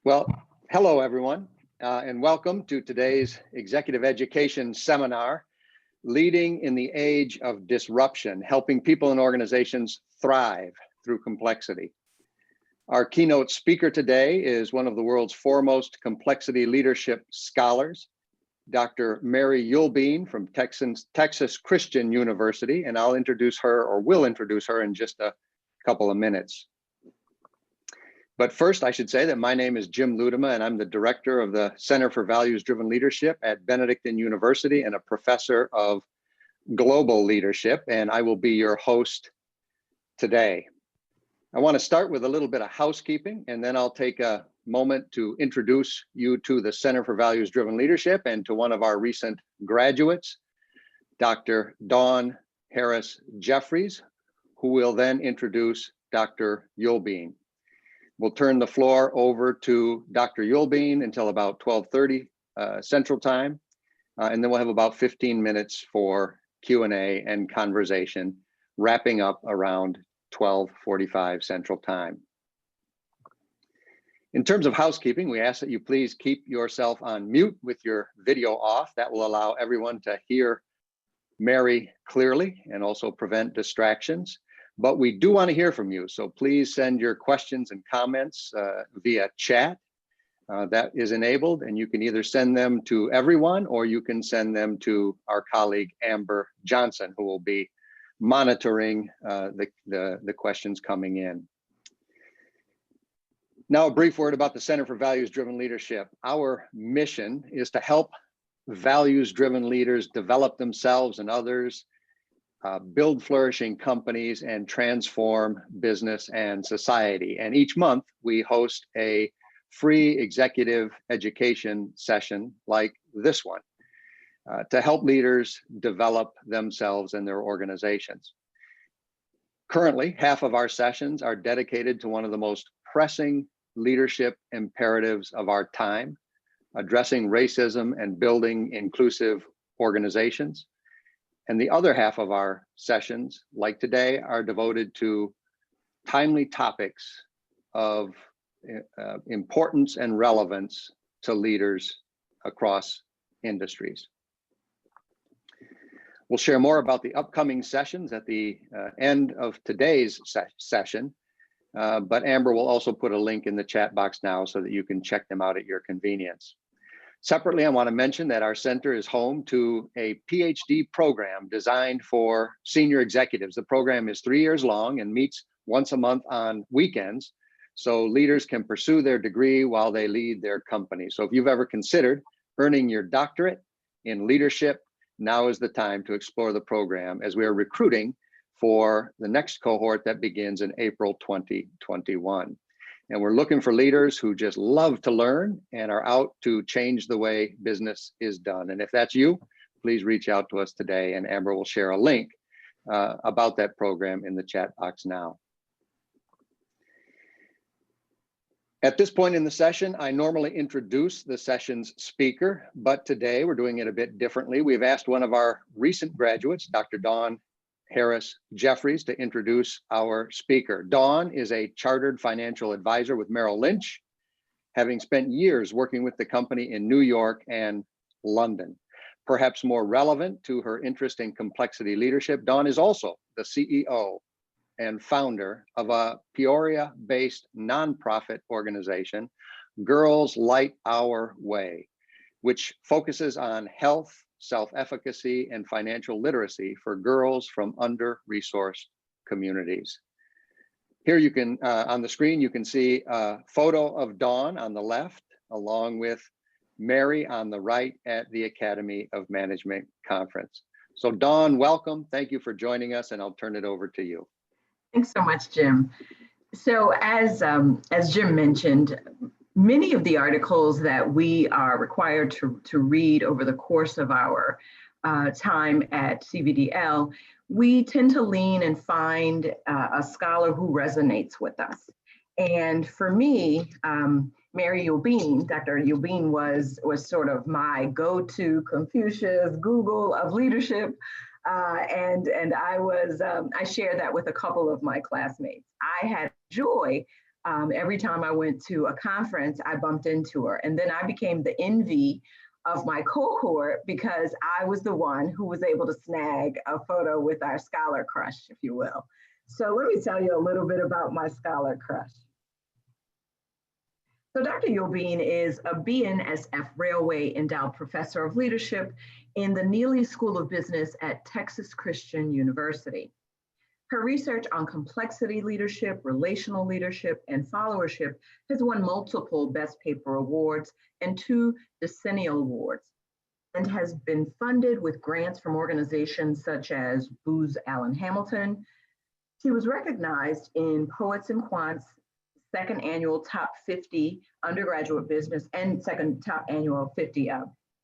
Well, hello everyone, and welcome to today's executive education seminar, Leading in the Age of Disruption, Helping People and Organizations Thrive Through Complexity. Our keynote speaker today is one of the world's foremost complexity leadership scholars, Dr. Mary Eubin from Texas Christian University, and I'll introduce her, or will introduce her in just a couple of minutes. But first, I should say that my name is Jim Ludema, and I'm the director of the Center for Values-Driven Leadership at Benedictine University and a professor of global leadership, and I will be your host today. I want to start with a little bit of housekeeping, and then I'll take a moment to introduce you to the Center for Values-Driven Leadership and to one of our recent graduates, Dr. Dawn Harris Jeffries, who will then introduce Dr. Eubin. We'll turn the floor over to Dr. Eubin until about 12:30 Central Time, and then we'll have about 15 minutes for Q&A and conversation, wrapping up around 12:45 Central Time. In terms of housekeeping, we ask that you please keep yourself on mute with your video off. That will allow everyone to hear Mary clearly and also prevent distractions. But we do want to hear from you, so please send your questions and comments via chat. That is enabled, and you can either send them to everyone or you can send them to our colleague Amber Johnson, who will be monitoring the questions coming in. Now, a brief word about the Center for Values-Driven Leadership. Our mission is to help values-driven leaders develop themselves and others, build flourishing companies, and transform business and society. And each month we host a free executive education session like this one to help leaders develop themselves and their organizations. Currently, half of our sessions are dedicated to one of the most pressing leadership imperatives of our time, addressing racism and building inclusive organizations. And the other half of our sessions, like today, are devoted to timely topics of importance and relevance to leaders across industries. We'll share more about the upcoming sessions at the end of today's session, but Amber will also put a link in the chat box now so that you can check them out at your convenience. Separately, I want to mention that our center is home to a PhD program designed for senior executives. The program is 3 years long and meets once a month on weekends, so leaders can pursue their degree while they lead their company. So if you've ever considered earning your doctorate in leadership, now is the time to explore the program, as we are recruiting for the next cohort that begins in April 2021. And we're looking for leaders who just love to learn and are out to change the way business is done. And if that's you, please reach out to us today, and Amber will share a link about that program in the chat box now. At this point in the session, I normally introduce the session's speaker, but today we're doing it a bit differently. We've asked one of our recent graduates, Dr. Dawn Harris Jeffries, to introduce our speaker. Dawn is a chartered financial advisor with Merrill Lynch, having spent years working with the company in New York and London. Perhaps more relevant to her interest in complexity leadership, Dawn is also the CEO and founder of a Peoria-based nonprofit organization, Girls Light Our Way, which focuses on health, self-efficacy, and financial literacy for girls from under-resourced communities. Here you can, on the screen, you can see a photo of Dawn on the left, along with Mary on the right at the Academy of Management Conference. So Dawn, welcome. Thank you for joining us, and I'll turn it over to you. Thanks so much, Jim. So as Jim mentioned, many of the articles that we are required to read over the course of our time at CVDL, we tend to lean and find a scholar who resonates with us. And for me, Mary Eubin, Dr. Eubin was sort of my go-to Confucius Google of leadership. And I shared that with a couple of my classmates. I had joy Every time I went to a conference, I bumped into her. And then I became the envy of my cohort because I was the one who was able to snag a photo with our scholar crush, if you will. So let me tell you a little bit about my scholar crush. So Dr. Eubin is a BNSF Railway Endowed Professor of Leadership in the Neely School of Business at Texas Christian University. Her research on complexity leadership, relational leadership, and followership has won multiple Best Paper Awards and 2 Decennial Awards, and has been funded with grants from organizations such as Booz Allen Hamilton. She was recognized in Poets and Quant's second annual Top 50 undergraduate business and second top annual 50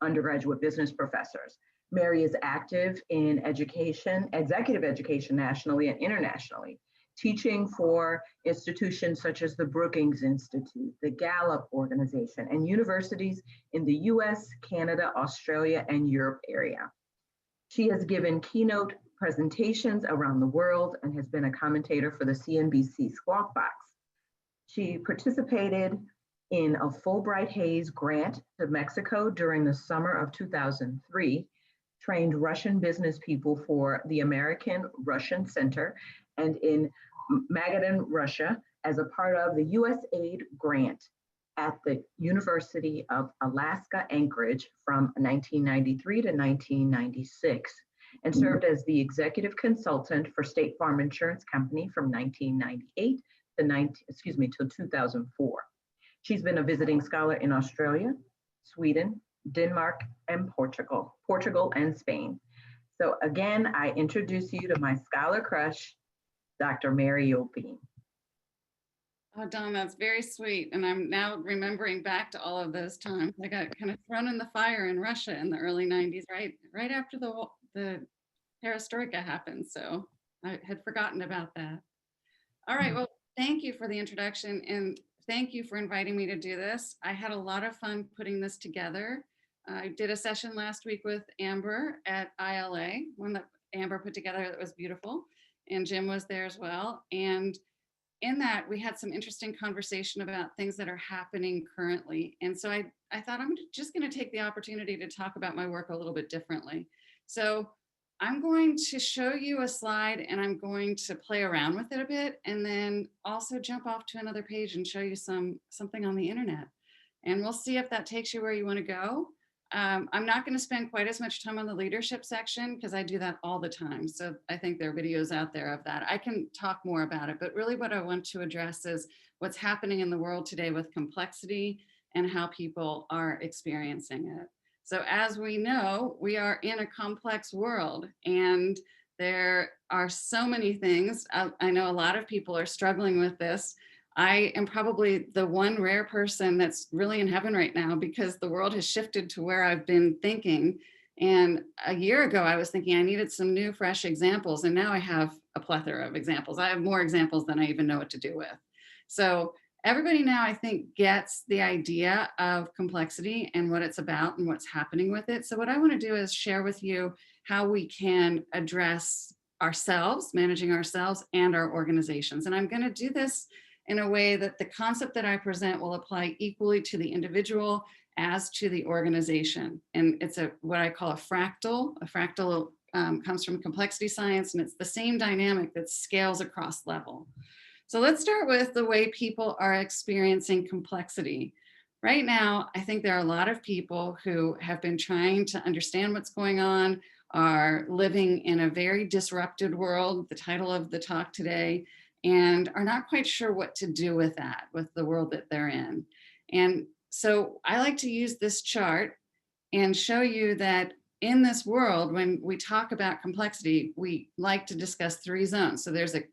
undergraduate business professors. Mary is active in education, executive education nationally and internationally, teaching for institutions such as the Brookings Institute, the Gallup Organization, and universities in the US, Canada, Australia, and Europe area. She has given keynote presentations around the world and has been a commentator for the CNBC Squawk Box. She participated in a Fulbright Hays grant to Mexico during the summer of 2003, trained Russian business people for the American Russian Center, and in Magadan, Russia, as a part of the USAID grant at the University of Alaska Anchorage from 1993 to 1996, and served as the executive consultant for State Farm Insurance Company from 1998 to 2004. She's been a visiting scholar in Australia, Sweden, Denmark, and Portugal and Spain. So again, I introduce you to my scholar crush, Dr. Mary Eubin. Oh, Dawn, that's very sweet. And I'm now remembering back to all of those times. I got kind of thrown in the fire in Russia in the early 90s, right after the perestroika happened. So I had forgotten about that. All right, well, thank you for the introduction, and thank you for inviting me to do this. I had a lot of fun putting this together. I did a session last week with Amber at ILA, one that Amber put together that was beautiful, and Jim was there as well. And in that, we had some interesting conversation about things that are happening currently. And so I thought I'm just going to take the opportunity to talk about my work a little bit differently. So I'm going to show you a slide and I'm going to play around with it a bit, and then also jump off to another page and show you something on the internet. And we'll see if that takes you where you want to go. I'm not going to spend quite as much time on the leadership section because I do that all the time. So I think there are videos out there of that. I can talk more about it, but really what I want to address is what's happening in the world today with complexity and how people are experiencing it. So as we know, we are in a complex world and there are so many things. I know a lot of people are struggling with this. I am probably the one rare person that's really in heaven right now because the world has shifted to where I've been thinking. And a year ago, I was thinking I needed some new, fresh examples. And now I have a plethora of examples. I have more examples than I even know what to do with. So everybody now, I think, gets the idea of complexity and what it's about and what's happening with it. So what I want to do is share with you how we can address ourselves, managing ourselves and our organizations. And I'm going to do this in a way that the concept that I present will apply equally to the individual as to the organization. And it's what I call a fractal. A fractal comes from complexity science, and it's the same dynamic that scales across level. So let's start with the way people are experiencing complexity. Right now, I think there are a lot of people who have been trying to understand what's going on, are living in a very disrupted world, the title of the talk today, and are not quite sure what to do with that, with the world that they're in. And so I like to use this chart and show you that in this world, when we talk about complexity, we like to discuss 3 zones. So there's a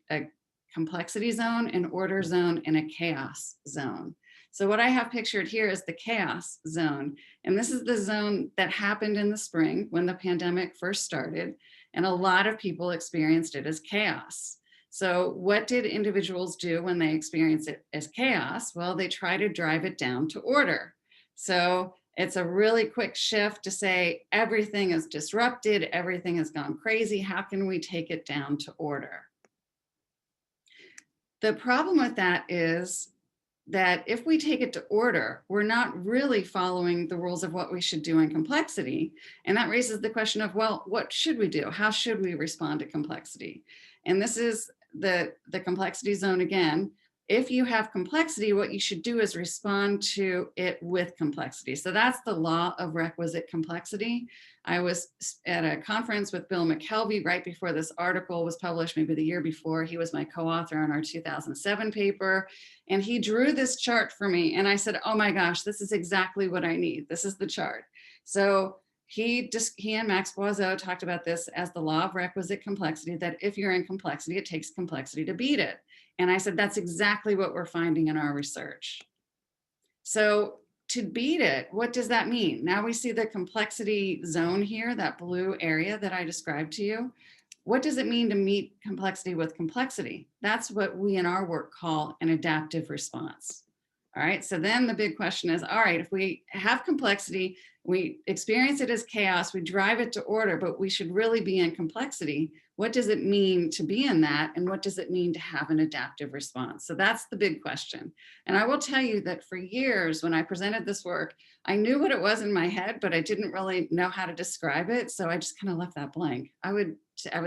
complexity zone, an order zone, and a chaos zone. So what I have pictured here is the chaos zone. And this is the zone that happened in the spring when the pandemic first started. And a lot of people experienced it as chaos. So what did individuals do when they experience it as chaos? Well, they try to drive it down to order. So it's a really quick shift to say everything is disrupted, everything has gone crazy. How can we take it down to order? The problem with that is that if we take it to order, we're not really following the rules of what we should do in complexity. And that raises the question of, well, what should we do? How should we respond to complexity? And this is the complexity zone again. If you have complexity, what you should do is respond to it with complexity. So that's the law of requisite complexity. I was at a conference with Bill McKelvey right before this article was published, maybe the year before. He was my co-author on our 2007 paper. And he drew this chart for me. And I said, oh my gosh, this is exactly what I need. This is the chart. So he and Max Boisseau talked about this as the law of requisite complexity, that if you're in complexity, it takes complexity to beat it. And I said, that's exactly what we're finding in our research. So to beat it, what does that mean? Now we see the complexity zone here, that blue area that I described to you. What does it mean to meet complexity with complexity? That's what we in our work call an adaptive response. All right, so then the big question is, all right, if we have complexity, we experience it as chaos, we drive it to order, but we should really be in complexity. What does it mean to be in that? And what does it mean to have an adaptive response? So that's the big question. And I will tell you that for years, when I presented this work, I knew what it was in my head, but I didn't really know how to describe it. So I just kind of left that blank. I would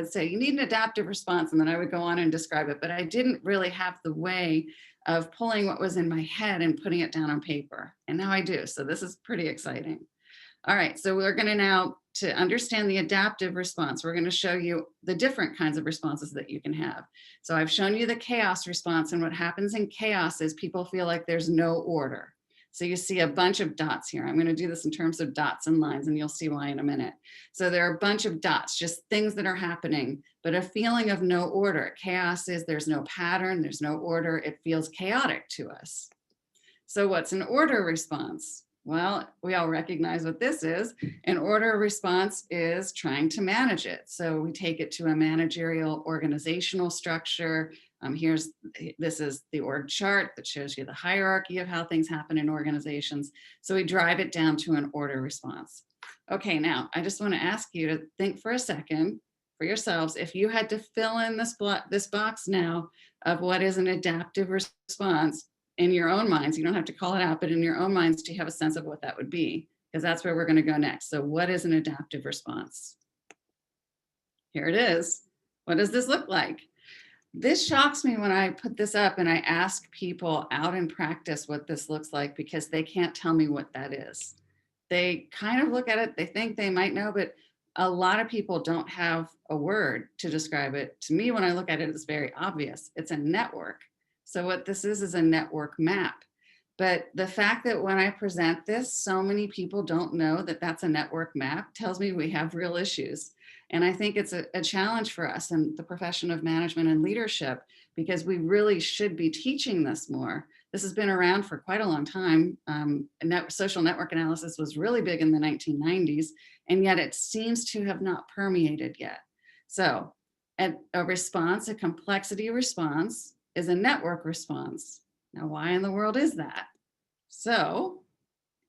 say you need an adaptive response, and then I would go on and describe it, but I didn't really have the way of pulling what was in my head and putting it down on paper. And now I do. So this is pretty exciting. All right, so we're going to now, to understand the adaptive response, we're going to show you the different kinds of responses that you can have. So I've shown you the chaos response, and what happens in chaos is people feel like there's no order. So you see a bunch of dots here. I'm going to do this in terms of dots and lines, and you'll see why in a minute. So there are a bunch of dots, just things that are happening, but a feeling of no order. Chaos is there's no pattern, there's no order. It feels chaotic to us. So what's an order response? Well, we all recognize what this is. An order response is trying to manage it. So we take it to a managerial organizational structure. This is the org chart that shows you the hierarchy of how things happen in organizations. So we drive it down to an order response. Okay, now I just want to ask you to think for a second for yourselves, if you had to fill in this box now of what is an adaptive response, in your own minds, you don't have to call it out, but in your own minds, do you have a sense of what that would be? Because that's where we're going to go next. So what is an adaptive response? Here it is. What does this look like? This shocks me when I put this up and I ask people out in practice what this looks like, because they can't tell me what that is. They kind of look at it, they think they might know, but a lot of people don't have a word to describe it. To me, when I look at it, it's very obvious. It's a network. So what this is a network map. But the fact that when I present this, so many people don't know that that's a network map tells me we have real issues. And I think it's a challenge for us in the profession of management and leadership, because we really should be teaching this more. This has been around for quite a long time. Social network analysis was really big in the 1990s, and yet it seems to have not permeated yet. So a response, a complexity response, is a network response. Now, why in the world is that? So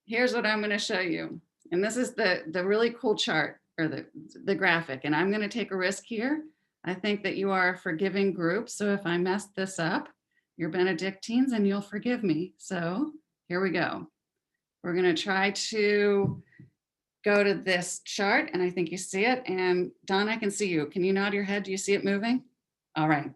here's what I'm going to show you. And this is the really cool chart, or the graphic. And I'm going to take a risk here. I think that you are a forgiving group. So if I mess this up, you're Benedictines and you'll forgive me. So here we go. We're going to try to go to this chart, and I think you see it. And Don, I can see you. Can you nod your head? Do you see it moving? All right.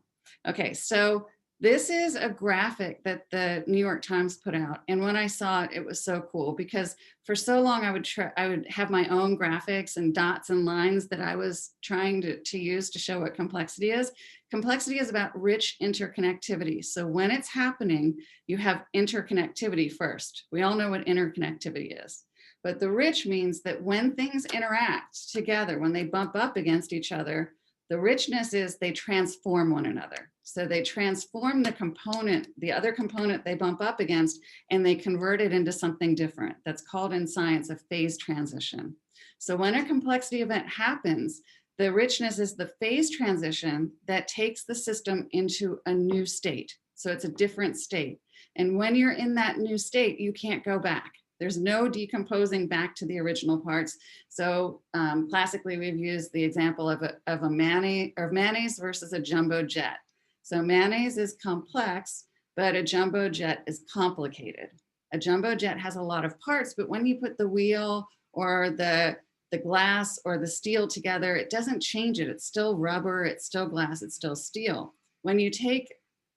Okay, so this is a graphic that the New York Times put out. And when I saw it, it was so cool, because for so long I would have my own graphics and dots and lines that I was trying to use to show what complexity is. Complexity is about rich interconnectivity. So when it's happening, you have interconnectivity first. We all know what interconnectivity is. But the rich means that when things interact together, when they bump up against each other, the richness is they transform one another. So they transform the component, the other component they bump up against, and they convert it into something different. That's called in science a phase transition. So when a complexity event happens, the richness is the phase transition that takes the system into a new state. So it's a different state. And when you're in that new state, you can't go back. There's no decomposing back to the original parts. So classically, we've used the example of mayonnaise versus a jumbo jet. So mayonnaise is complex, but a jumbo jet is complicated. A jumbo jet has a lot of parts, but when you put the wheel or the glass or the steel together, it doesn't change it. It's still rubber, it's still glass, it's still steel. When you take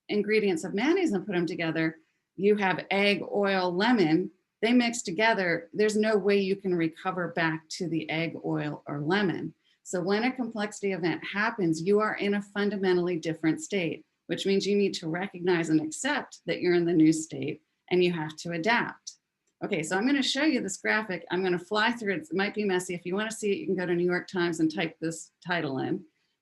ingredients of mayonnaise and put them together, you have egg, oil, lemon, they mix together. There's no way you can recover back to the egg, oil, or lemon. So when a complexity event happens, you are in a fundamentally different state, which means you need to recognize and accept that you're in the new state and you have to adapt. Okay, so I'm going to show you this graphic. I'm going to fly through it. It might be messy. If you want to see it, you can go to New York Times and type this title in.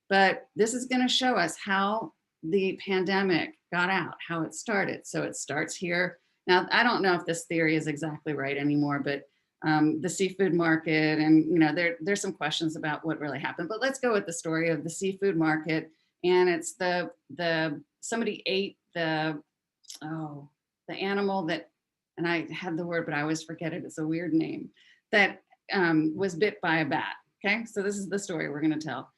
But this is going to show us how the pandemic got out, how it started. So it starts here. Now, I don't know if this theory is exactly right anymore, but the seafood market, and there's some questions about what really happened. But let's go with the story of the seafood market. And it's somebody ate the animal that, and I had the word, but I always forget it. It's a weird name, that was bit by a bat. Okay, so this is the story we're going to tell.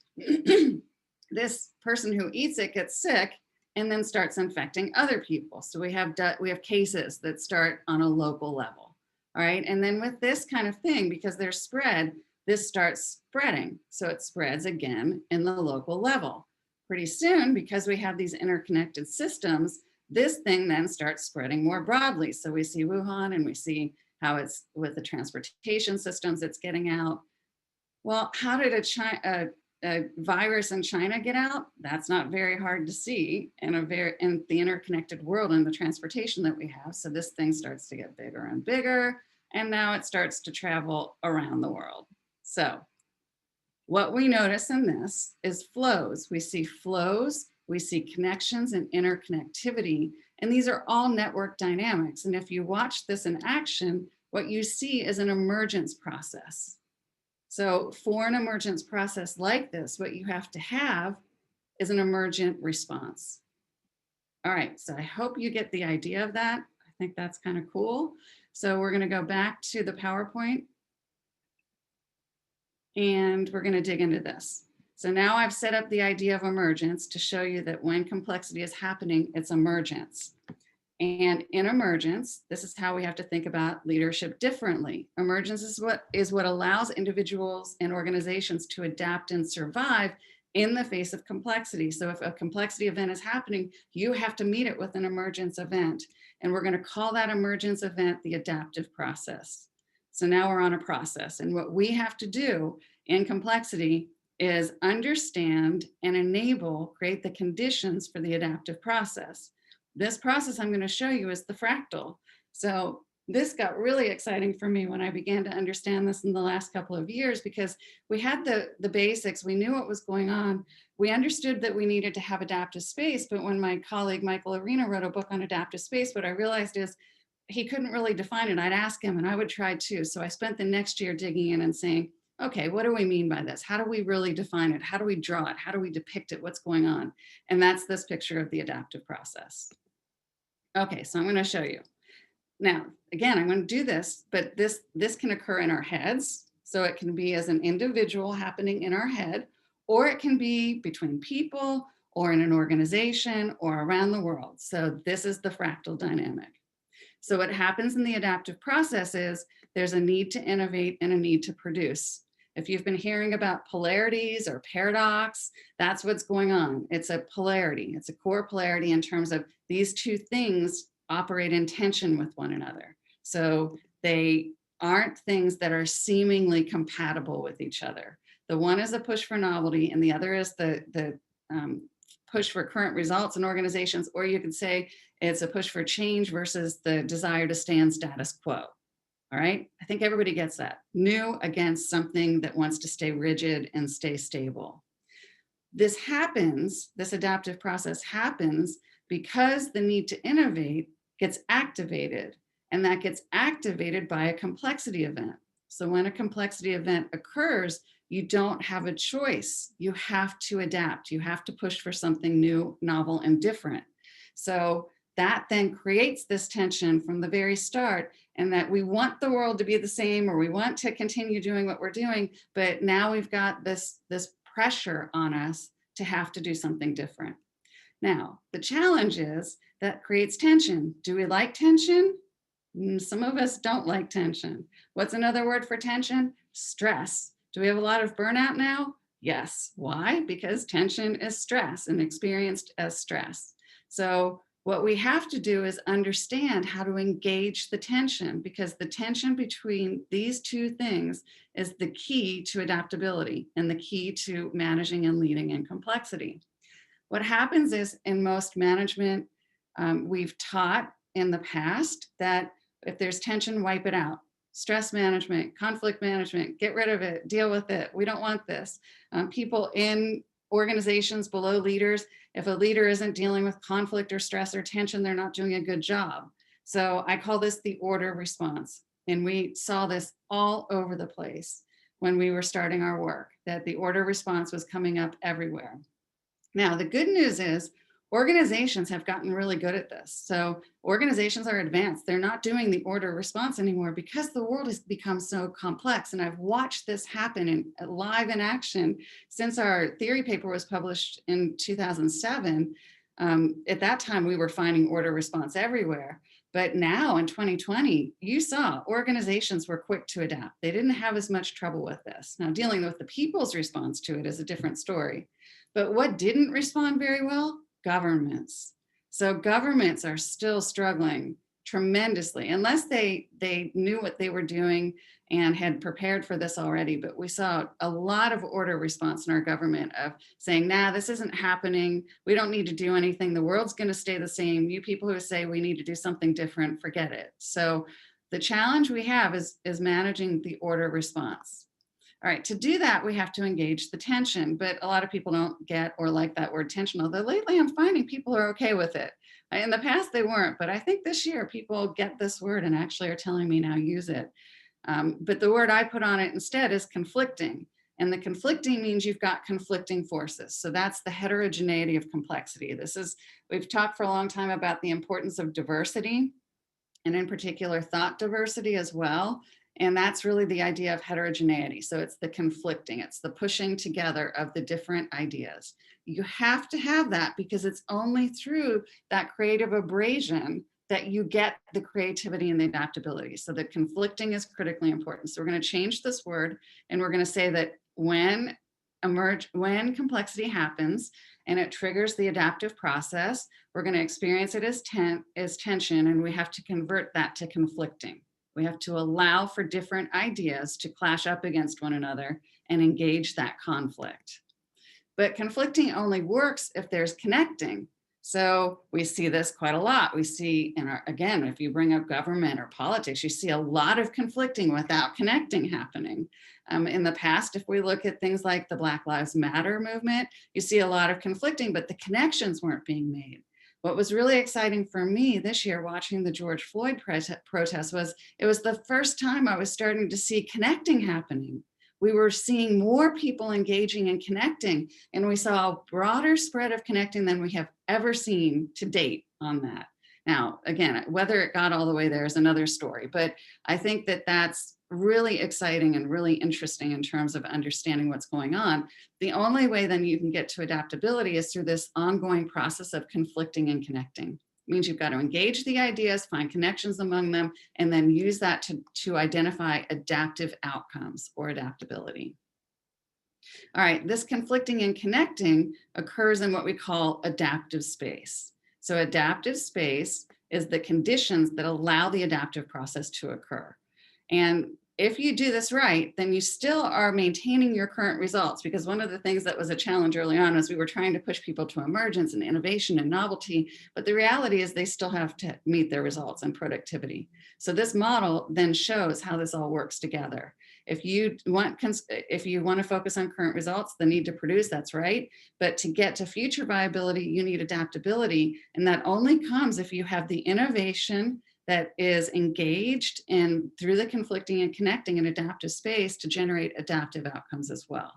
This person who eats it gets sick and then starts infecting other people. So we have cases that start on a local level. All right, and then with this kind of thing, because they're spread, this starts spreading. So it spreads again in the local level. Pretty soon, because we have these interconnected systems, this thing then starts spreading more broadly. So we see Wuhan and we see how it's with the transportation systems it's getting out. Well, how did a virus in China get out? That's not very hard to see in the interconnected world and the transportation that we have. So this thing starts to get bigger and bigger, and now it starts to travel around the world. So what we notice in this is flows. We see flows, we see connections and interconnectivity, and these are all network dynamics. And if you watch this in action, what you see is an emergence process. So for an emergence process like this, what you have to have is an emergent response. All right, so I hope you get the idea of that. I think that's kind of cool. So we're going to go back to the PowerPoint and we're going to dig into this. So now I've set up the idea of emergence to show you that when complexity is happening, it's emergence. And in emergence, this is how we have to think about leadership differently. Emergence is what allows individuals and organizations to adapt and survive in the face of complexity. So if a complexity event is happening, you have to meet it with an emergence event. And we're going to call that emergence event the adaptive process. So now we're on a process. And what we have to do in complexity is understand and create the conditions for the adaptive process. This process I'm going to show you is the fractal. So this got really exciting for me when I began to understand this in the last couple of years, because we had the basics, we knew what was going on. We understood that we needed to have adaptive space, but when my colleague Michael Arena wrote a book on adaptive space, what I realized is he couldn't really define it. I'd ask him and I would try too. So I spent the next year digging in and saying, okay, what do we mean by this? How do we really define it? How do we draw it? How do we depict it? What's going on? And that's this picture of the adaptive process. Okay, so I'm going to show you. Now, again, I'm going to do this, but this can occur in our heads. So it can be as an individual happening in our head, or it can be between people or in an organization or around the world. So this is the fractal dynamic. So what happens in the adaptive process is there's a need to innovate and a need to produce. If you've been hearing about polarities or paradox, that's what's going on. It's a polarity. It's a core polarity in terms of these two things operate in tension with one another. So they aren't things that are seemingly compatible with each other. The one is a push for novelty and the other is the push for current results in organizations, or you could say it's a push for change versus the desire to stay in status quo. All right, I think everybody gets that. New against something that wants to stay rigid and stay stable. This happens, this adaptive process happens because the need to innovate gets activated, and that gets activated by a complexity event. So when a complexity event occurs, you don't have a choice. You have to adapt. You have to push for something new, novel, and different. So that then creates this tension from the very start, and that we want the world to be the same, or we want to continue doing what we're doing, but now we've got this pressure on us to have to do something different. Now, the challenge is That creates tension. Do we like tension? Some of us don't like tension. What's another word for tension? Stress. Do we have a lot of burnout now? Yes. Why? Because tension is stress and experienced as stress. So what we have to do is understand how to engage the tension, because the tension between these two things is the key to adaptability and the key to managing and leading in complexity. What happens is, in most management, we've taught in the past that if there's tension, wipe it out. Stress management, conflict management, get rid of it, deal with it. We don't want this. People in organizations below leaders, if a leader isn't dealing with conflict or stress or tension, they're not doing a good job. So I call this the order response. And we saw this all over the place when we were starting our work, that the order response was coming up everywhere. Now, the good news is organizations have gotten really good at this. So organizations are advanced. They're not doing the order response anymore because the world has become so complex. And I've watched this happen in live in action since our theory paper was published in 2007. At that time, we were finding order response everywhere. But now in 2020, you saw organizations were quick to adapt. They didn't have as much trouble with this. Now, dealing with the people's response to it is a different story. But what didn't respond very well? Governments. So governments are still struggling tremendously, unless they knew what they were doing and had prepared for this already. But we saw a lot of order response in our government of saying, nah, this isn't happening. We don't need to do anything. The world's going to stay the same. You people who say we need to do something different, forget it. So the challenge we have is managing the order response. All right, to do that, we have to engage the tension, but a lot of people don't get or like that word tension, although lately I'm finding people are okay with it. In the past, they weren't, but I think this year people get this word and actually are telling me now use it. But the word I put on it instead is conflicting. And the conflicting means you've got conflicting forces. So that's the heterogeneity of complexity. We've talked for a long time about the importance of diversity, and in particular thought diversity as well. And that's really the idea of heterogeneity. So it's the conflicting, it's the pushing together of the different ideas. You have to have that because it's only through that creative abrasion that you get the creativity and the adaptability. So the conflicting is critically important. So we're going to change this word and we're going to say that when complexity happens and it triggers the adaptive process, we're going to experience it as tension, and we have to convert that to conflicting. We have to allow for different ideas to clash up against one another and engage that conflict. But conflicting only works if there's connecting. So we see this quite a lot. We see, again, if you bring up government or politics, you see a lot of conflicting without connecting happening. In the past, if we look at things like the Black Lives Matter movement, you see a lot of conflicting, but the connections weren't being made. What was really exciting for me this year watching the George Floyd protest was it was the first time I was starting to see connecting happening. We were seeing more people engaging and connecting, and we saw a broader spread of connecting than we have ever seen to date on that. Now, again, whether it got all the way there is another story, but I think that that's really exciting and really interesting in terms of understanding what's going on. The only way then you can get to adaptability is through this ongoing process of conflicting and connecting. It means you've got to engage the ideas, find connections among them, and then use that to identify adaptive outcomes or adaptability. All right, this conflicting and connecting occurs in what we call adaptive space. So adaptive space is the conditions that allow the adaptive process to occur. And if you do this right, then you still are maintaining your current results, because one of the things that was a challenge early on was we were trying to push people to emergence and innovation and novelty, but the reality is they still have to meet their results and productivity. So this model then shows how this all works together. If you want to focus on current results, the need to produce, that's right. But to get to future viability, you need adaptability. And that only comes if you have the innovation that is engaged in through the conflicting and connecting an adaptive space to generate adaptive outcomes as well.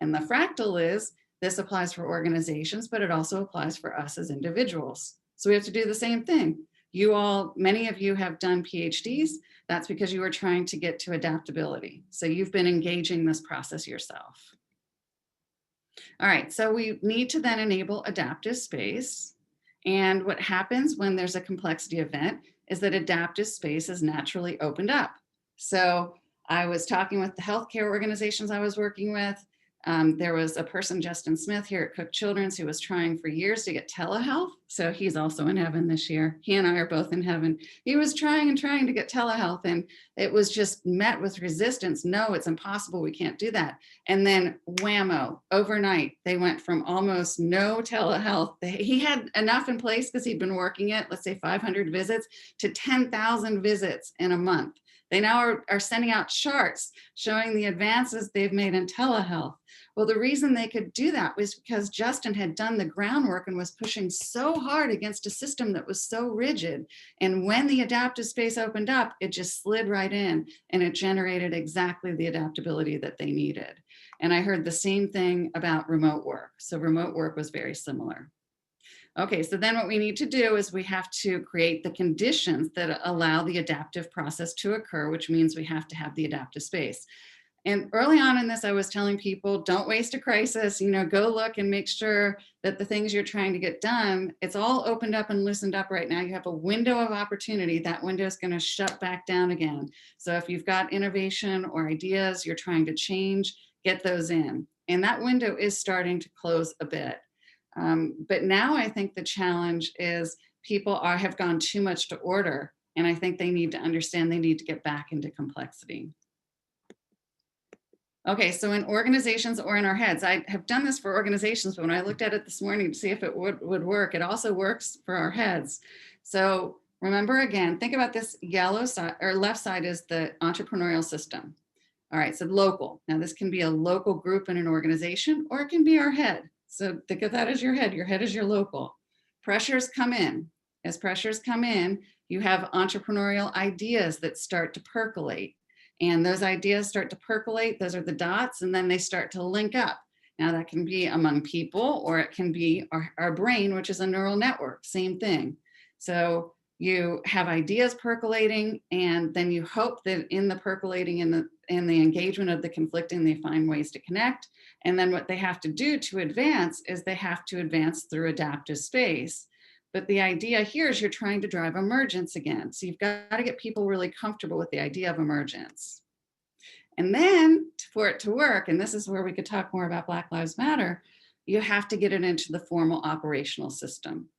And the fractal is, this applies for organizations, but it also applies for us as individuals. So we have to do the same thing. Many of you have done PhDs. That's because you are trying to get to adaptability. So you've been engaging this process yourself. All right, so we need to then enable adaptive space. And what happens when there's a complexity event is that adaptive space is naturally opened up. So I was talking with the healthcare organizations I was working with. There was a person, Justin Smith, here at Cook Children's, who was trying for years to get telehealth. So he's also in heaven this year. He and I are both in heaven. He was trying and trying to get telehealth, and it was just met with resistance. No, it's impossible. We can't do that. And then whammo, overnight, they went from almost no telehealth. He had enough in place because he'd been working it, let's say 500 visits, to 10,000 visits in a month. They now are sending out charts showing the advances they've made in telehealth. Well, the reason they could do that was because Justin had done the groundwork and was pushing so hard against a system that was so rigid. And when the adaptive space opened up, it just slid right in and it generated exactly the adaptability that they needed. And I heard the same thing about remote work. So remote work was very similar. Okay, so then what we need to do is we have to create the conditions that allow the adaptive process to occur, which means we have to have the adaptive space. And early on in this, I was telling people, don't waste a crisis, go look and make sure that the things you're trying to get done, it's all opened up and loosened up right now. You have a window of opportunity. That window is going to shut back down again. So if you've got innovation or ideas you're trying to change, get those in. And that window is starting to close a bit. But now I think the challenge is people have gone too much to order. And I think they need to understand they need to get back into complexity. Okay, so in organizations or in our heads, I have done this for organizations, but when I looked at it this morning to see if it would work, it also works for our heads. So remember again, think about this yellow side or left side is the entrepreneurial system. All right, so local. Now this can be a local group in an organization, or it can be our head. So think of that as your head. Your head is your local. Pressures come in. As pressures come in, you have entrepreneurial ideas that start to percolate. And those ideas start to percolate. Those are the dots, and then they start to link up. Now that can be among people, or it can be our brain, which is a neural network, same thing. So you have ideas percolating, and then you hope that in the percolating and the engagement of the conflicting, they find ways to connect. And then what they have to do to advance is they have to advance through adaptive space. But the idea here is you're trying to drive emergence again. So you've got to get people really comfortable with the idea of emergence. And then for it to work, and this is where we could talk more about Black Lives Matter, you have to get it into the formal operational system.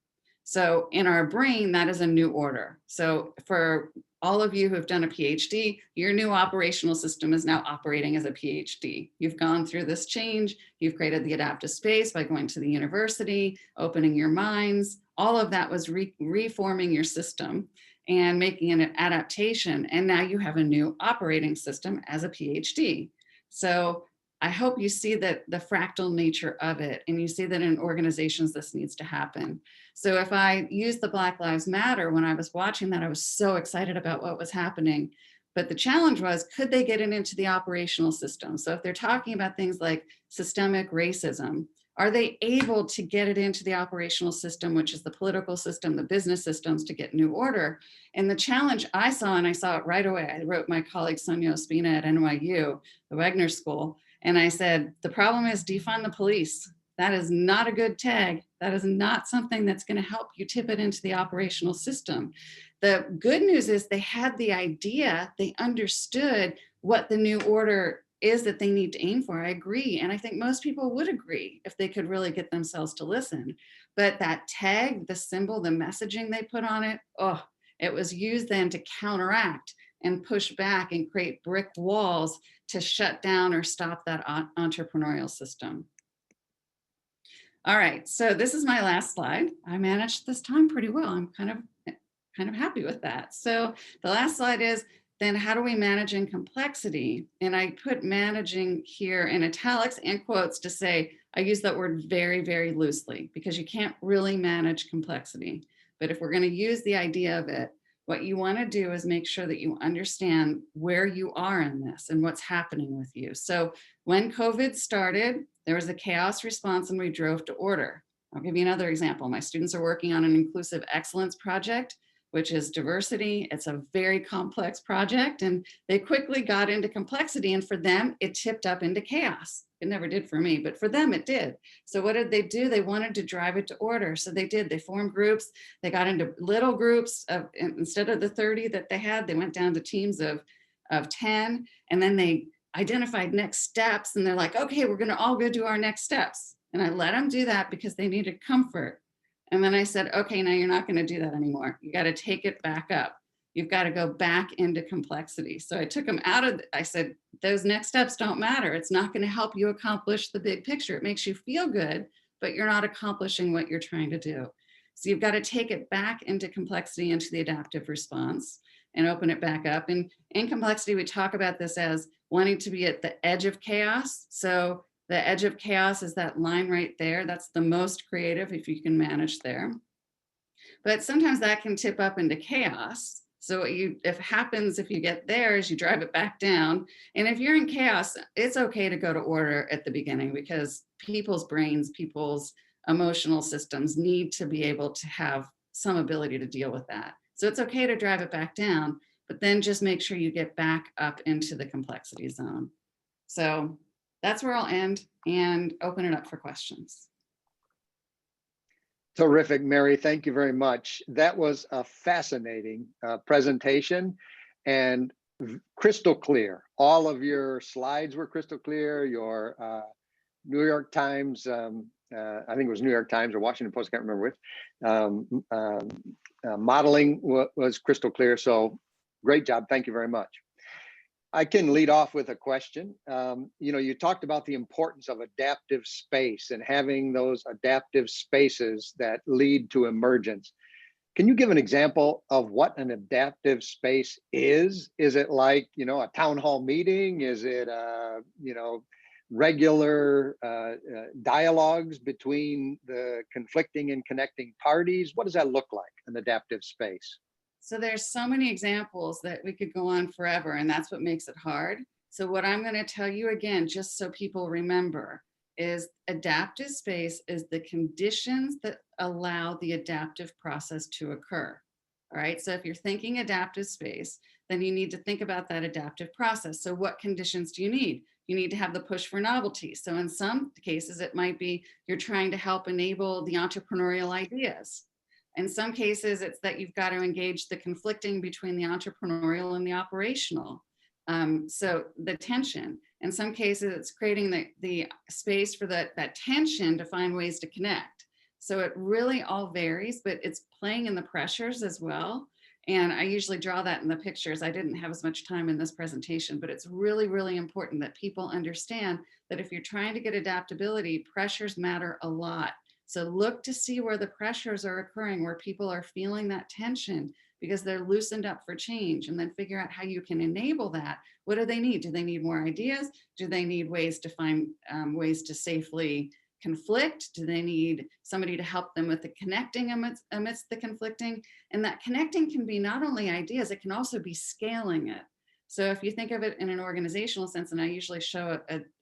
So in our brain, that is a new order. So for all of you who have done a PhD, your new operational system is now operating as a PhD. You've gone through this change. You've created the adaptive space by going to the university, opening your minds. All of that was reforming your system and making an adaptation. And now you have a new operating system as a PhD. So I hope you see that the fractal nature of it, and you see that in organizations this needs to happen. So if I use the Black Lives Matter, when I was watching that, I was so excited about what was happening. But the challenge was, could they get it into the operational system? So if they're talking about things like systemic racism, are they able to get it into the operational system, which is the political system, the business systems, to get new order? And the challenge I saw, and I saw it right away, I wrote my colleague Sonia Ospina at NYU, the Wagner School, and I said, the problem is defund the police. That is not a good tag. That is not something that's going to help you tip it into the operational system. The good news is they had the idea, they understood what the new order is that they need to aim for. I agree. And I think most people would agree if they could really get themselves to listen. But that tag, the symbol, the messaging they put on it, it was used then to counteract and push back and create brick walls to shut down or stop that entrepreneurial system. All right, so this is my last slide. I managed this time pretty well. I'm kind of happy with that. So the last slide is, then how do we manage in complexity? And I put managing here in italics and quotes to say, I use that word very, very loosely because you can't really manage complexity. But if we're going to use the idea of it, what you want to do is make sure that you understand where you are in this and what's happening with you. So when COVID started, there was a chaos response and we drove to order. I'll give you another example. My students are working on an inclusive excellence project. which is diversity. It's a very complex project, and they quickly got into complexity, and for them, it tipped up into chaos. It never did for me, but for them it did. So what did they do? They wanted to drive it to order. So they did. They formed groups. They got into little groups of, instead of the 30 that they had, they went down to teams of 10, and then they identified next steps, and they're like, okay, we're going to all go do our next steps. And I let them do that because they needed comfort. And then I said, okay, now you're not going to do that anymore. You got to take it back up. You've got to go back into complexity. So I took them out of, I said, those next steps don't matter. It's not going to help you accomplish the big picture. It makes you feel good, but you're not accomplishing what you're trying to do. So you've got to take it back into complexity, into the adaptive response, and open it back up. And in complexity, we talk about this as wanting to be at the edge of chaos. So the edge of chaos is that line right there. That's the most creative if you can manage there. But sometimes that can tip up into chaos. So if happens, if you get there, is you drive it back down. And if you're in chaos, it's okay to go to order at the beginning, because people's brains, people's emotional systems need to be able to have some ability to deal with that. So it's okay to drive it back down, but then just make sure you get back up into the complexity zone. So that's where I'll end and open it up for questions. Terrific, Mary. Thank you very much. That was a fascinating presentation and crystal clear. All of your slides were crystal clear. Your New York Times, I think it was New York Times or Washington Post, I can't remember which, modeling was crystal clear. So great job. Thank you very much. I can lead off with a question. You talked about the importance of adaptive space and having those adaptive spaces that lead to emergence. Can you give an example of what an adaptive space is? Is it like, a town hall meeting? Is it, regular dialogues between the conflicting and connecting parties? What does that look like, an adaptive space? So there's so many examples that we could go on forever, and that's what makes it hard. So what I'm going to tell you again, just so people remember, is adaptive space is the conditions that allow the adaptive process to occur. All right. So if you're thinking adaptive space, then you need to think about that adaptive process. So what conditions do you need? You need to have the push for novelty. So in some cases, it might be you're trying to help enable the entrepreneurial ideas. In some cases, it's that you've got to engage the conflicting between the entrepreneurial and the operational. So the tension. In some cases, it's creating the space for that tension to find ways to connect. So it really all varies, but it's playing in the pressures as well. And I usually draw that in the pictures. I didn't have as much time in this presentation, but it's really, really important that people understand that if you're trying to get adaptability, pressures matter a lot. So look to see where the pressures are occurring, where people are feeling that tension because they're loosened up for change, and then figure out how you can enable that. What do they need? Do they need more ideas? Do they need ways to find ways to safely conflict? Do they need somebody to help them with the connecting amidst the conflicting? And that connecting can be not only ideas, it can also be scaling it. So if you think of it in an organizational sense, and I usually show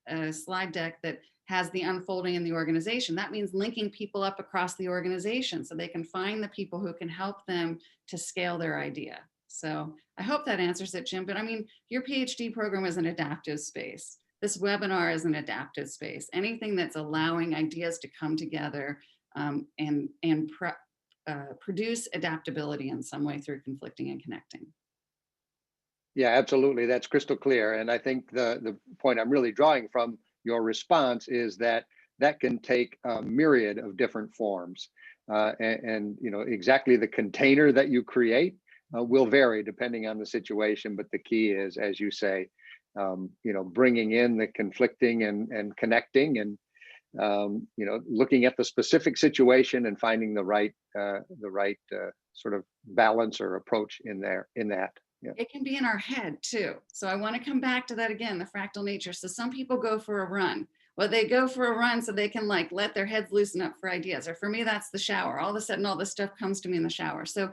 a slide deck that has the unfolding in the organization, that means linking people up across the organization so they can find the people who can help them to scale their idea. So I hope that answers it, Jim. But I mean, your PhD program is an adaptive space. This webinar is an adaptive space. Anything that's allowing ideas to come together and produce adaptability in some way through conflicting and connecting. Yeah, absolutely. That's crystal clear. And I think the point I'm really drawing from your response is that that can take a myriad of different forms. And exactly the container that you create will vary depending on the situation. But the key is, as you say, bringing in the conflicting and connecting and, looking at the specific situation and finding the right sort of balance or approach in that. Yeah. It can be in our head too. So I want to come back to that again, the fractal nature. So some people go for a run. Well, they go for a run so they can let their heads loosen up for ideas. Or for me, that's the shower. All of a sudden, all this stuff comes to me in the shower. So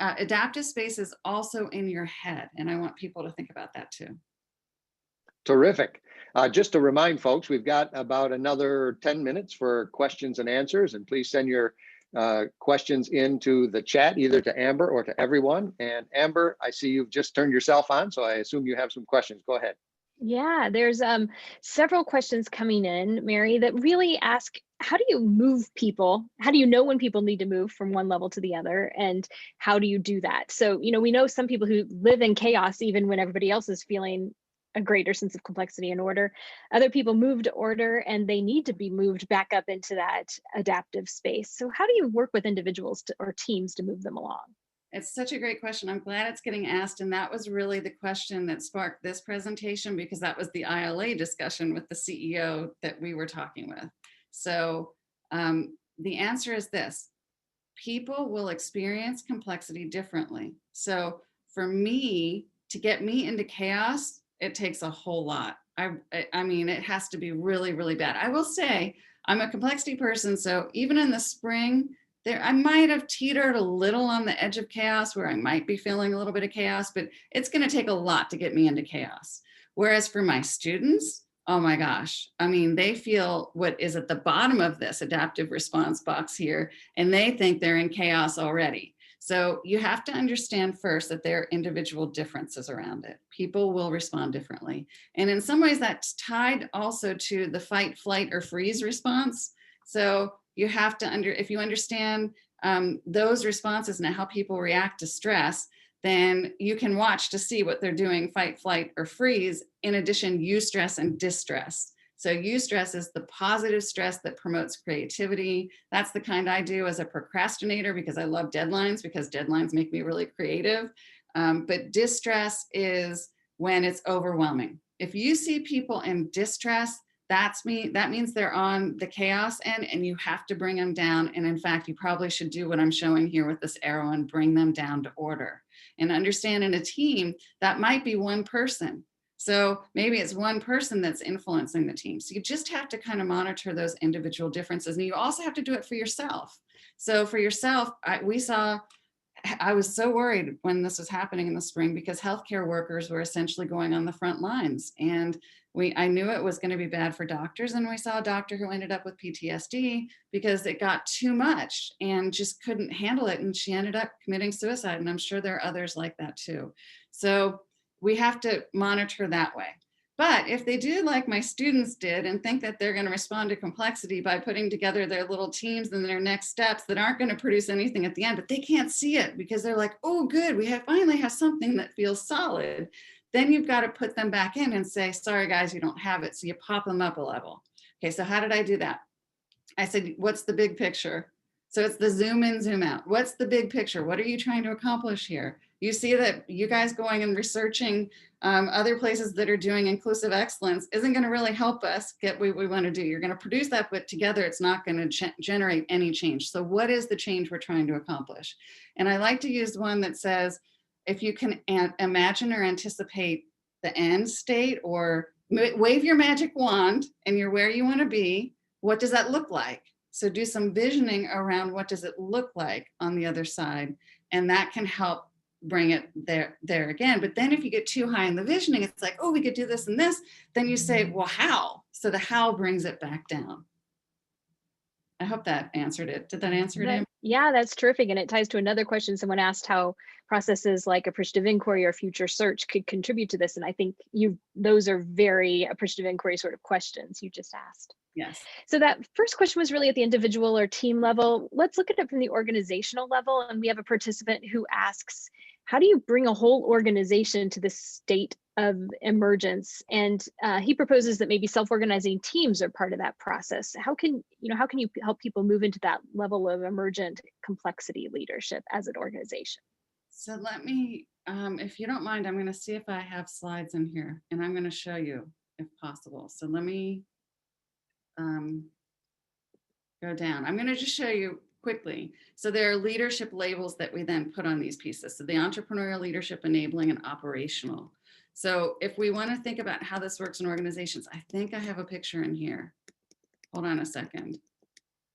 adaptive space is also in your head. And I want people to think about that too. Terrific. Just to remind folks, we've got about another 10 minutes for questions and answers, and please send your questions into the chat, either to Amber or to everyone. And Amber, I see you've just turned yourself on, so I assume you have some questions. Go ahead. Yeah, there's several questions coming in, Mary, that really ask, how do you move people? How do you know when people need to move from one level to the other? And how do you do that? So, we know some people who live in chaos even when everybody else is feeling a greater sense of complexity and order. Other people move to order and they need to be moved back up into that adaptive space. So how do you work with individuals or teams to move them along? It's such a great question. I'm glad it's getting asked. And that was really the question that sparked this presentation, because that was the ILA discussion with the CEO that we were talking with. So the answer is this: people will experience complexity differently. So for me, to get me into chaos, it takes a whole lot. I mean, it has to be really, really bad. I will say I'm a complexity person. So even in the spring, I might have teetered a little on the edge of chaos, where I might be feeling a little bit of chaos, but it's going to take a lot to get me into chaos. Whereas for my students, oh my gosh, I mean, they feel what is at the bottom of this adaptive response box here, and they think they're in chaos already. So you have to understand first that there are individual differences around it. People will respond differently. And in some ways that's tied also to the fight, flight, or freeze response. So you have to, if you understand those responses and how people react to stress, then you can watch to see what they're doing, fight, flight, or freeze. In addition, eustress and distress. So eustress is the positive stress that promotes creativity. That's the kind I do as a procrastinator, because I love deadlines, because deadlines make me really creative. But distress is when it's overwhelming. If you see people in distress, that means they're on the chaos end, and you have to bring them down. And in fact, you probably should do what I'm showing here with this arrow and bring them down to order. And understand, in a team, that might be one person. So maybe it's one person that's influencing the team. So you just have to kind of monitor those individual differences. And you also have to do it for yourself. So for yourself, I was so worried when this was happening in the spring, because healthcare workers were essentially going on the front lines. And I knew it was going to be bad for doctors. And we saw a doctor who ended up with PTSD because it got too much and just couldn't handle it. And she ended up committing suicide. And I'm sure there are others like that too. So we have to monitor that way. But if they do like my students did and think that they're going to respond to complexity by putting together their little teams and their next steps that aren't going to produce anything at the end, but they can't see it because they're like, oh, good, we finally have something that feels solid. Then you've got to put them back in and say, sorry, guys, you don't have it. So you pop them up a level. Okay, so how did I do that? I said, what's the big picture? So it's the zoom in, zoom out. What's the big picture? What are you trying to accomplish here? You see that you guys going and researching other places that are doing inclusive excellence isn't going to really help us get what we want to do. You're going to produce that, but together it's not going to generate any change. So what is the change we're trying to accomplish? And I like to use one that says, if you can imagine or anticipate the end state, or wave your magic wand and you're where you want to be, what does that look like? So do some visioning around what does it look like on the other side, and that can help bring it there again. But then if you get too high in the visioning, it's like, oh, we could do this and this. Then you say, well, how? So the how brings it back down. I hope that answered it. Did that answer it? Yeah, that's terrific. And it ties to another question. Someone asked how processes like appreciative inquiry or future search could contribute to this. And I think those are very appreciative inquiry sort of questions you just asked. Yes. So that first question was really at the individual or team level. Let's look at it from the organizational level. And we have a participant who asks, how do you bring a whole organization to this state of emergence? And he proposes that maybe self-organizing teams are part of that process. How can you help people move into that level of emergent complexity leadership as an organization? So let me, if you don't mind, I'm going to see if I have slides in here, and I'm going to show you if possible. So let me go down. I'm going to just show you quickly. So there are leadership labels that we then put on these pieces. So the entrepreneurial, leadership, enabling, and operational. So if we want to think about how this works in organizations, I think I have a picture in here. Hold on a second.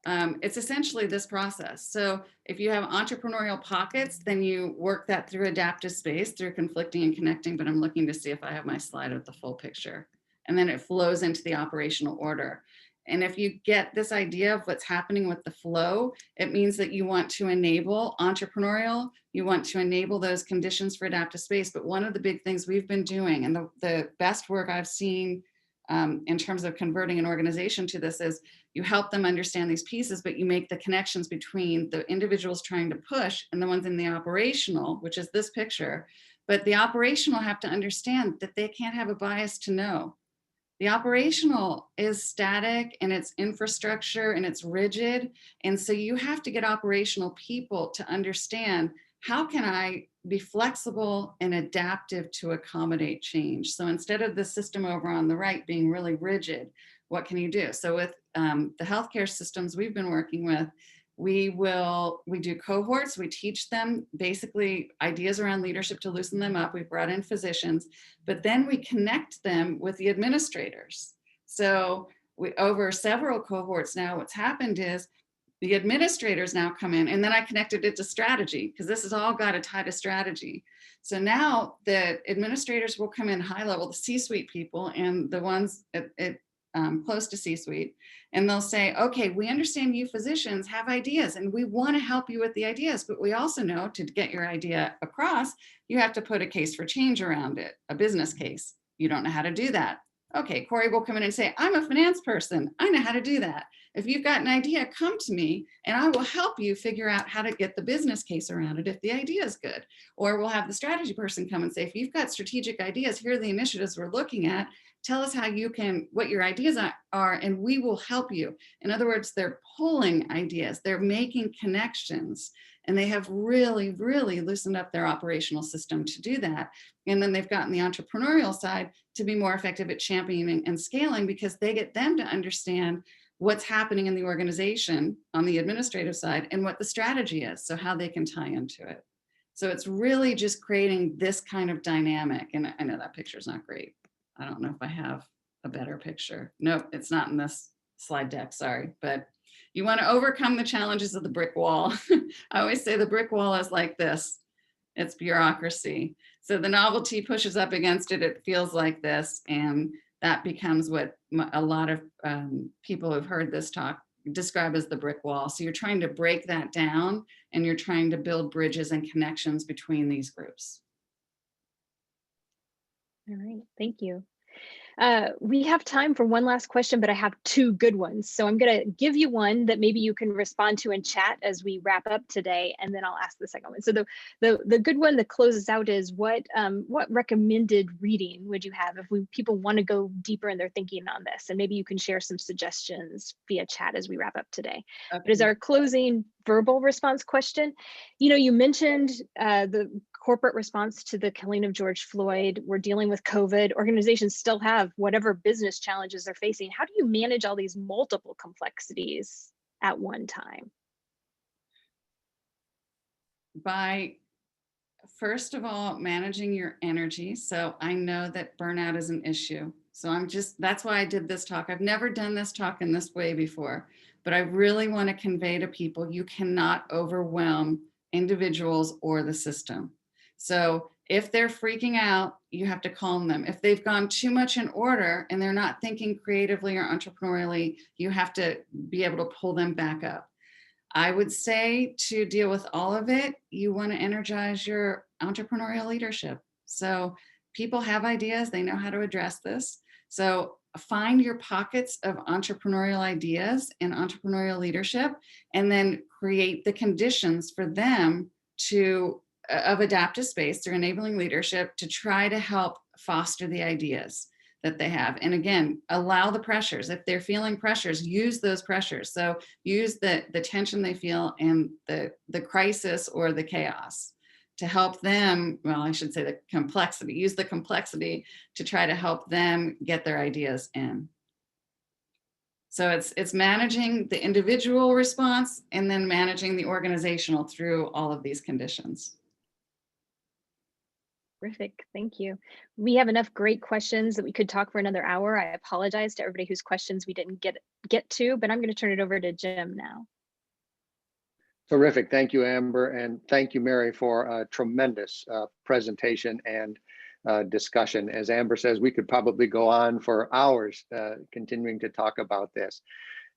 It's essentially this process. So if you have entrepreneurial pockets, then you work that through adaptive space, through conflicting and connecting, but I'm looking to see if I have my slide of the full picture. And then it flows into the operational order. And if you get this idea of what's happening with the flow, it means that you want to enable entrepreneurial, you want to enable those conditions for adaptive space. But one of the big things we've been doing, and the best work I've seen in terms of converting an organization to this, is you help them understand these pieces, but you make the connections between the individuals trying to push and the ones in the operational, which is this picture. But the operational have to understand that they can't have a bias to know. The operational is static and it's infrastructure and it's rigid. And so you have to get operational people to understand, how can I be flexible and adaptive to accommodate change? So instead of the system over on the right being really rigid, what can you do? So with the healthcare systems we've been working with, we do cohorts, we teach them basically ideas around leadership to loosen them up. We've brought in physicians, but then we connect them with the administrators. So over several cohorts now, what's happened is the administrators now come in, and then I connected it to strategy, because this has all got to tie to strategy. So now the administrators will come in high level, the C-suite people and the ones close to C-suite, and they'll say, okay, we understand you physicians have ideas and we want to help you with the ideas, but we also know to get your idea across, you have to put a case for change around it, a business case. You don't know how to do that. Okay, Corey will come in and say, I'm a finance person, I know how to do that. If you've got an idea, come to me and I will help you figure out how to get the business case around it if the idea is good. Or we'll have the strategy person come and say, if you've got strategic ideas, here are the initiatives we're looking at. Tell us how you can, what your ideas are, and we will help you. In other words, they're pulling ideas, they're making connections, and they have really, really loosened up their operational system to do that. And then they've gotten the entrepreneurial side to be more effective at championing and scaling, because they get them to understand what's happening in the organization on the administrative side and what the strategy is, so how they can tie into it. So it's really just creating this kind of dynamic. And I know that picture is not great. I don't know if I have a better picture. Nope, it's not in this slide deck, sorry. But you want to overcome the challenges of the brick wall. I always say the brick wall is like this. It's bureaucracy. So the novelty pushes up against it. It feels like this. And that becomes what a lot of people who've heard this talk describe as the brick wall. So you're trying to break that down and you're trying to build bridges and connections between these groups. All right, thank you. We have time for one last question, but I have two good ones. So I'm going to give you one that maybe you can respond to in chat as we wrap up today, and then I'll ask the second one. So the good one that closes out is, what recommended reading would you have if people want to go deeper in their thinking on this? And maybe you can share some suggestions via chat as we wrap up today. Okay. But as our closing verbal response question, you mentioned the corporate response to the killing of George Floyd. We're dealing with COVID. Organizations still have whatever business challenges they're facing. How do you manage all these multiple complexities at one time? By, first of all, managing your energy. So I know that burnout is an issue. So that's why I did this talk. I've never done this talk in this way before, but I really want to convey to people, you cannot overwhelm individuals or the system. So if they're freaking out, you have to calm them. If they've gone too much in order and they're not thinking creatively or entrepreneurially, you have to be able to pull them back up. I would say, to deal with all of it, you want to energize your entrepreneurial leadership. So people have ideas, they know how to address this. So find your pockets of entrepreneurial ideas and entrepreneurial leadership, and then create the conditions for them of adaptive space through enabling leadership to try to help foster the ideas that they have. And again, allow the pressures. If they're feeling pressures, use those pressures. So use the tension they feel and the crisis or the chaos to help them, well, I should say the complexity, use the complexity to try to help them get their ideas in. So it's managing the individual response and then managing the organizational through all of these conditions. Terrific, thank you. We have enough great questions that we could talk for another hour. I apologize to everybody whose questions we didn't get to, but I'm going to turn it over to Jim now. Terrific. Thank you, Amber. And thank you, Mary, for a tremendous presentation and discussion. As Amber says, we could probably go on for hours continuing to talk about this.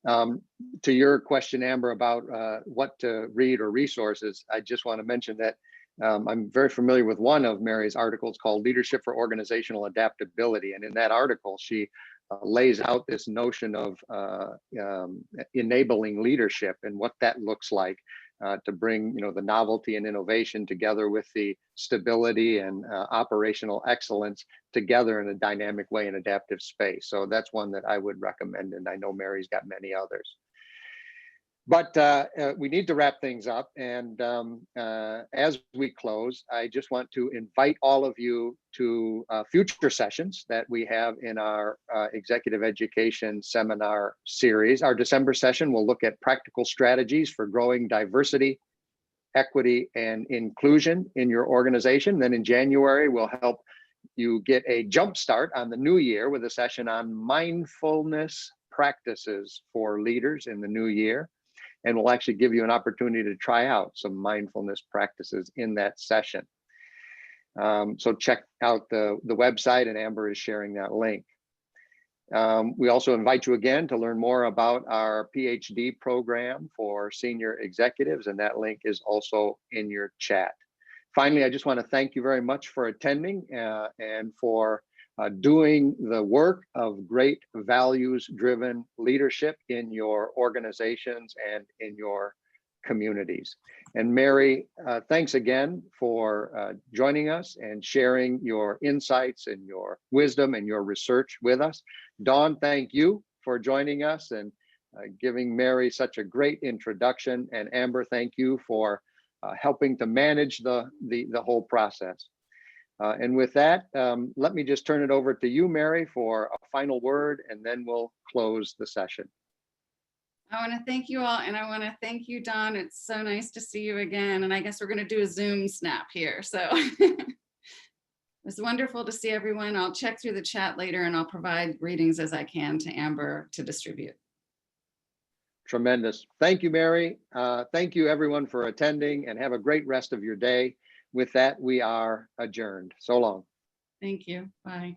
To your question, Amber, about what to read or resources, I just want to mention that I'm very familiar with one of Mary's articles called Leadership for Organizational Adaptability. And in that article, she lays out this notion of enabling leadership and what that looks like to bring, the novelty and innovation together with the stability and operational excellence together in a dynamic way in adaptive space. So that's one that I would recommend, and I know Mary's got many others. But we need to wrap things up. And as we close, I just want to invite all of you to future sessions that we have in our executive education seminar series. Our December session will look at practical strategies for growing diversity, equity, and inclusion in your organization. Then in January, we'll help you get a jump start on the new year with a session on mindfulness practices for leaders in the new year. And we'll actually give you an opportunity to try out some mindfulness practices in that session. So check out the website, and Amber is sharing that link. We also invite you again to learn more about our PhD program for senior executives, and that link is also in your chat. Finally, I just want to thank you very much for attending and for doing the work of great values-driven leadership in your organizations and in your communities. And Mary, thanks again for joining us and sharing your insights and your wisdom and your research with us. Dawn, thank you for joining us and giving Mary such a great introduction. And Amber, thank you for helping to manage the whole process. And with that, let me just turn it over to you, Mary, for a final word, and then we'll close the session. I want to thank you all, and I want to thank you, Don. It's so nice to see you again. And I guess we're going to do a Zoom snap here. So it was wonderful to see everyone. I'll check through the chat later, and I'll provide greetings as I can to Amber to distribute. Tremendous. Thank you, Mary. Thank you, everyone, for attending, and have a great rest of your day. With that, we are adjourned. So long. Thank you. Bye.